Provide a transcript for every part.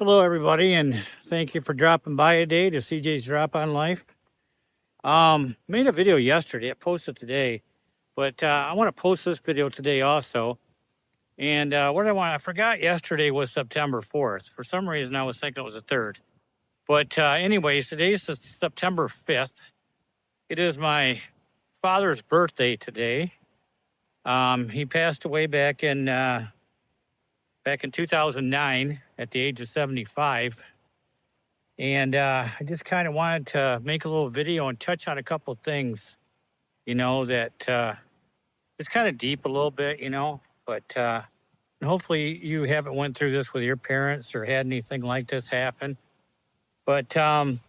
Hello, everybody, and thank you for dropping by today to CJ's Drop on Life. Made a video yesterday. I posted today, but I want to post this video today also. And I forgot yesterday was September 4th. For some reason, I was thinking it was the 3rd. But anyways, today is September 5th. It is my father's birthday today. He passed away back in 2009 at the age of 75. And I just kind of wanted to make a little video and touch on a couple things, that it's kind of deep a little bit, but and hopefully you haven't went through this with your parents or had anything like this happen. But I'm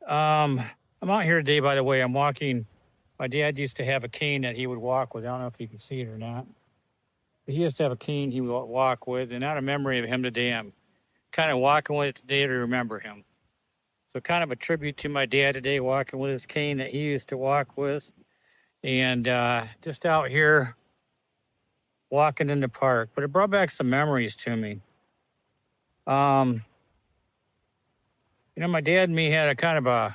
out here today, by the way. I'm walking. My dad used to have a cane that he would walk with. I don't know if you can see it or not. But he used to have a cane he would walk with, and out of memory of him today, I'm kind of walking with it today to remember him. So kind of a tribute to my dad today, walking with his cane that he used to walk with, and just out here walking in the park. But it brought back some memories to me. Um, my dad and me had a kind of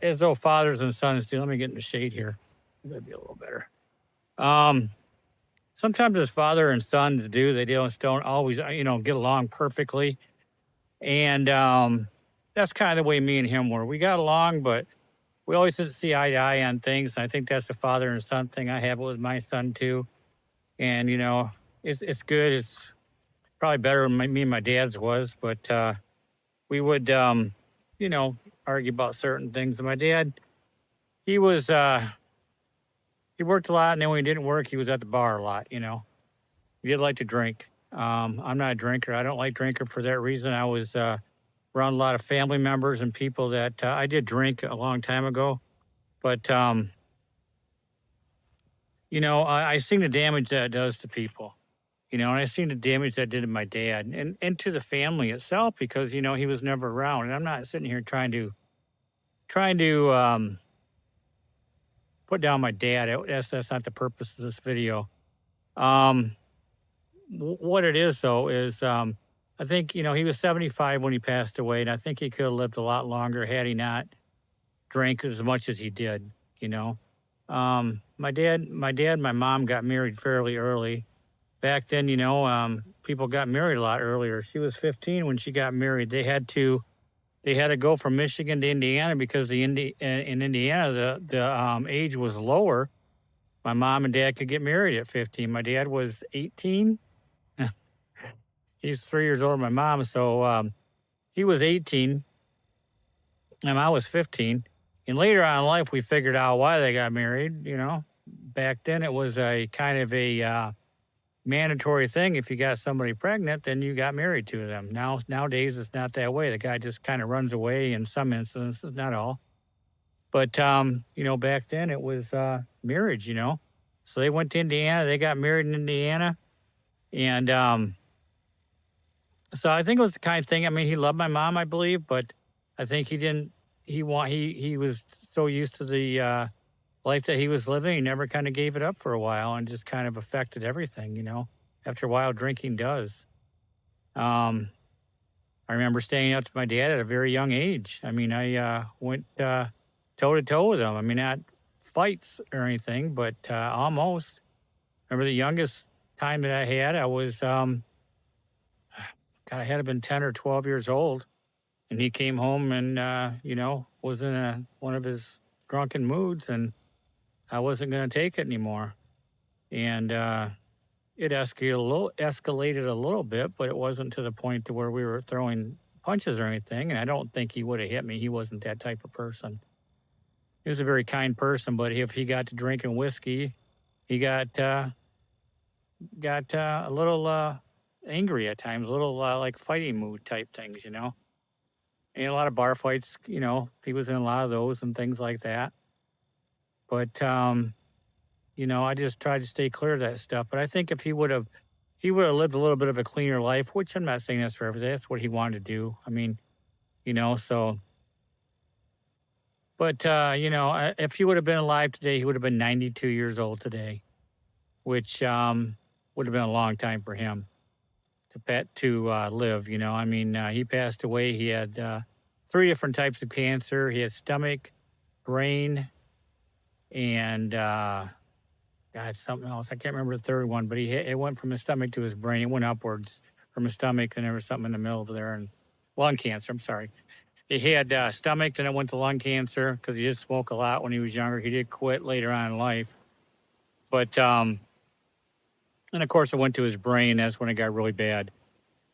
as though fathers and sons do. Let me get in the shade here. That'd be a little better. Um, Sometimes as father and sons do, they don't always, get along perfectly. And that's kind of the way me and him were. We got along, but we always didn't see eye to eye on things. I think that's the father and son thing. I have it with my son too, and it's good. It's probably better than me and my dad's was, but we would argue about certain things. And my dad, he was he worked a lot, and then when he didn't work, he was at the bar a lot. He did like to drink. I'm not a drinker. I don't like drinking for that reason. I was around a lot of family members and people that I did drink a long time ago. But, I seen the damage that it does to people, and I seen the damage that it did to my dad and to the family itself because, he was never around. And I'm not sitting here trying to put down my dad. That's not the purpose of this video. Um, what it is, though, is I think, he was 75 when he passed away. And I think he could have lived a lot longer had he not drank as much as he did, you know. My dad and my mom got married fairly early. Back then, people got married a lot earlier. She was 15 when she got married. They had to go from Michigan to Indiana because in Indiana the age was lower. My mom and dad could get married at 15. My dad was 18. He's 3 years older than my mom, so he was 18 and I was 15. And later on in life, we figured out why they got married. Back then it was a kind of a mandatory thing. If you got somebody pregnant, then you got married to them. Nowadays, it's not that way. The guy just kind of runs away in some instances, not all. But back then it was marriage. So they went to Indiana. They got married in Indiana, and so I think it was the kind of thing. I mean, he loved my mom, I believe, but I think he didn't. He was so used to the life that he was living, he never kind of gave it up for a while, and just kind of affected everything. After a while, drinking does. Um, I remember staying up to my dad at a very young age. I mean, I went toe to toe with him. I mean, not fights or anything, but almost. Remember the youngest time that I had, I was God, I had to been 10 or 12 years old. And he came home and, was in one of his drunken moods, and I wasn't going to take it anymore. And it escalated a little bit, but it wasn't to the point to where we were throwing punches or anything. And I don't think he would have hit me. He wasn't that type of person. He was a very kind person, but if he got to drinking whiskey, he got a little angry at times, a little like fighting mood type things, And a lot of bar fights, he was in a lot of those and things like that. But I just tried to stay clear of that stuff. But I think if he would have lived a little bit of a cleaner life, which I'm not saying that's for everything. That's what he wanted to do. I mean, so. But if he would have been alive today, he would have been 92 years old today, which would have been a long time for him. to live. You know, I mean, he passed away. He had three different types of cancer. He had stomach, brain, and God, something else. I can't remember the third one, but it went from his stomach to his brain. It went upwards from his stomach, and there was something in the middle of there, and lung cancer. I'm sorry. He had stomach, then it went to lung cancer because he did smoke a lot when he was younger. He did quit later on in life, but and of course it went to his brain. That's when it got really bad.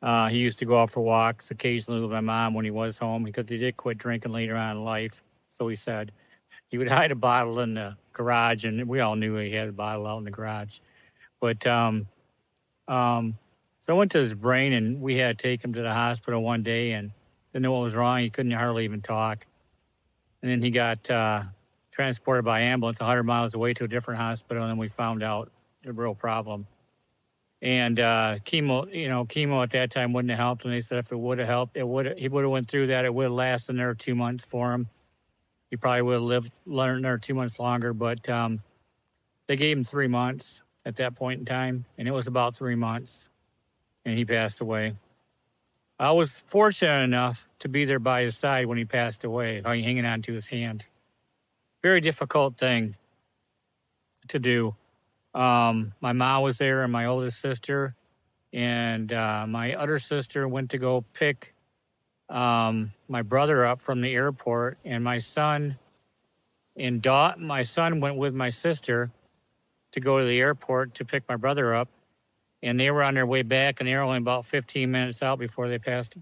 He used to go out for walks occasionally with my mom when he was home because he did quit drinking later on in life. So he said he would hide a bottle in the garage, and we all knew he had a bottle out in the garage. But um, so I went to his brain, and we had to take him to the hospital one day, and didn't know what was wrong. He couldn't hardly even talk, and then he got transported by ambulance 100 miles away to a different hospital, and then we found out the real problem. And chemo, chemo at that time wouldn't have helped. And they said if it would have helped, he would have went through that. It would have lasted another 2 months for him. He probably would have learned another 2 months longer. But they gave him 3 months at that point in time, and it was about 3 months, and he passed away. I was fortunate enough to be there by his side when he passed away, hanging on to his hand. Very difficult thing to do. My mom was there and my oldest sister, and my other sister went to go pick my brother up from the airport, and my son went with my sister to go to the airport to pick my brother up, and they were on their way back, and they were only about 15 minutes out before he passed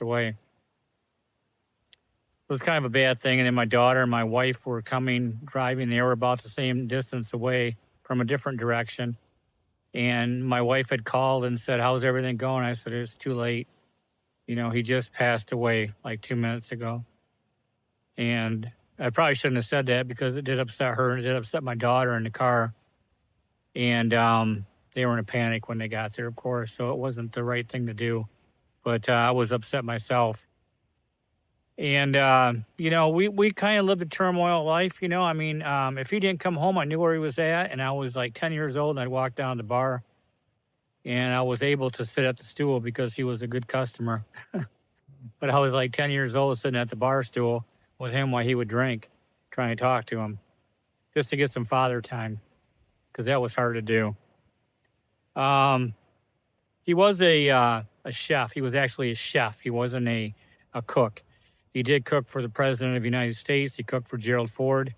away. It was kind of a bad thing. And then my daughter and my wife were driving. They were about the same distance away from a different direction. And my wife had called and said, "How's everything going?" I said, "It's too late. He just passed away like 2 minutes ago." And I probably shouldn't have said that because it did upset her and it did upset my daughter in the car. And they were in a panic when they got there, of course. So it wasn't the right thing to do. But I was upset myself. And, we kind of lived a turmoil life, I mean, if he didn't come home, I knew where he was at. And I was like 10 years old, and I'd walk down the bar, and I was able to sit at the stool because he was a good customer. But I was like 10 years old sitting at the bar stool with him while he would drink, trying to talk to him just to get some father time because that was hard to do. Um, he was a chef. He was actually a chef. He wasn't a cook. He did cook for the president of the United States. He cooked for Gerald Ford.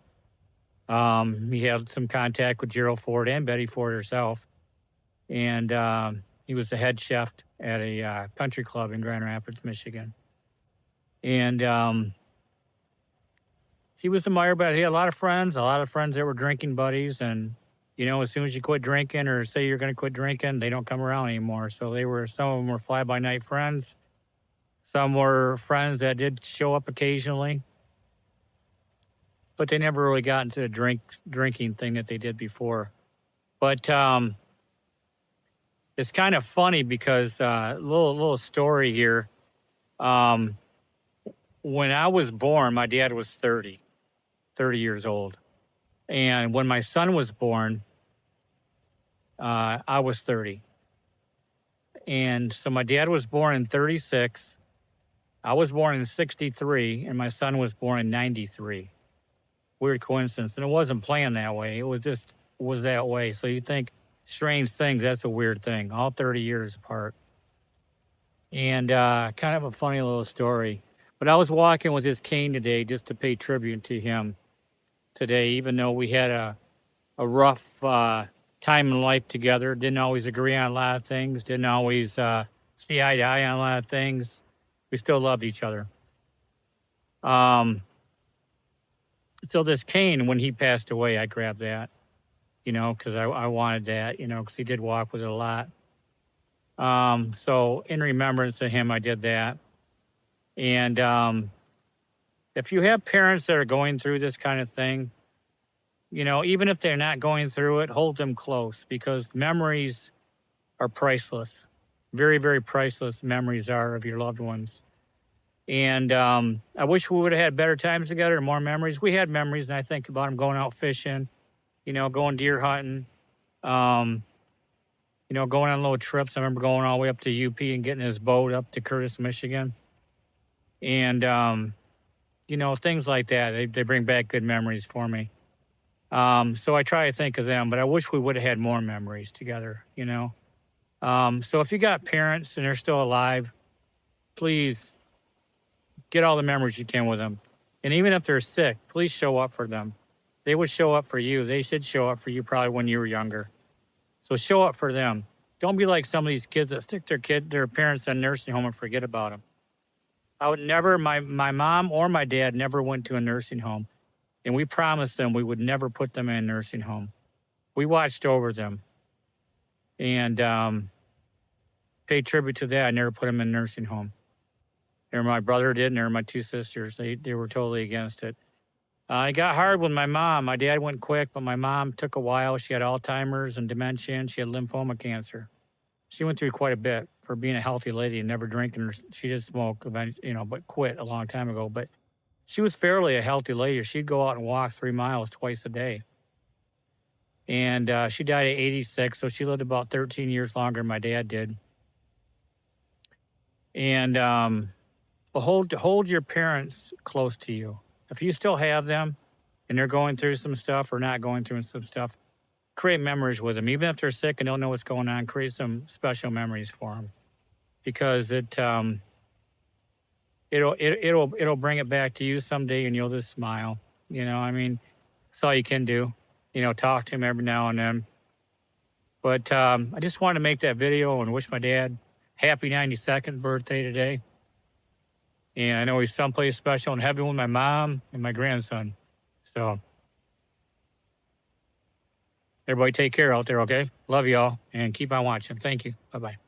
He had some contact with Gerald Ford and Betty Ford herself. And he was the head chef at a country club in Grand Rapids, Michigan. And he was admired by, he had a lot of friends that were drinking buddies. And, as soon as you quit drinking or say you're going to quit drinking, they don't come around anymore. So some of them were fly-by-night friends. Some were friends that did show up occasionally, but they never really got into the drinking thing that they did before. But it's kind of funny because little story here. When I was born, my dad was 30 years old. And when my son was born, I was 30. And so my dad was born in 36. I was born in 63, and my son was born in 93. Weird coincidence. And it wasn't planned that way. It was that way. So you think strange things, that's a weird thing. All 30 years apart. And kind of a funny little story. But I was walking with his cane today just to pay tribute to him today, even though we had a rough time in life together. Didn't always agree on a lot of things. Didn't always see eye to eye on a lot of things. We still loved each other. So this cane, when he passed away, I grabbed that, because I wanted that, because he did walk with it a lot. So in remembrance of him, I did that. And if you have parents that are going through this kind of thing, even if they're not going through it, hold them close because memories are priceless. Very, very priceless memories are of your loved ones. And I wish we would have had better times together and more memories. We had memories, and I think about them going out fishing, going deer hunting. going on little trips. I remember going all the way up to UP and getting his boat up to Curtis, Michigan. And, things like that. They bring back good memories for me. So I try to think of them, but I wish we would have had more memories together. So if you got parents and they're still alive, please get all the memories you can with them. And even if they're sick, please show up for them. They would show up for you. They should show up for you probably when you were younger. So show up for them. Don't be like some of these kids that stick their parents in a nursing home and forget about them. I would never, my mom or my dad never went to a nursing home. And we promised them we would never put them in a nursing home. We watched over them and paid tribute to that. I never put them in a nursing home. Or my brother did, and my two sisters. They were totally against it. It got hard with my mom. My dad went quick, but my mom took a while. She had Alzheimer's and dementia, and she had lymphoma cancer. She went through quite a bit for being a healthy lady and never drinking. She did smoke, but quit a long time ago. But she was fairly a healthy lady. She'd go out and walk 3 miles twice a day. And she died at 86, so she lived about 13 years longer than my dad did. And but hold your parents close to you. If you still have them and they're going through some stuff or not going through some stuff, create memories with them. Even if they're sick and don't know what's going on, create some special memories for them, because it'll bring it back to you someday, and you'll just smile. That's all you can do. Talk to him every now and then. But I just wanted to make that video and wish my dad happy 92nd birthday today. And I know he's someplace special in heaven with my mom and my grandson. So everybody take care out there, okay? Love y'all and keep on watching. Thank you. Bye-bye.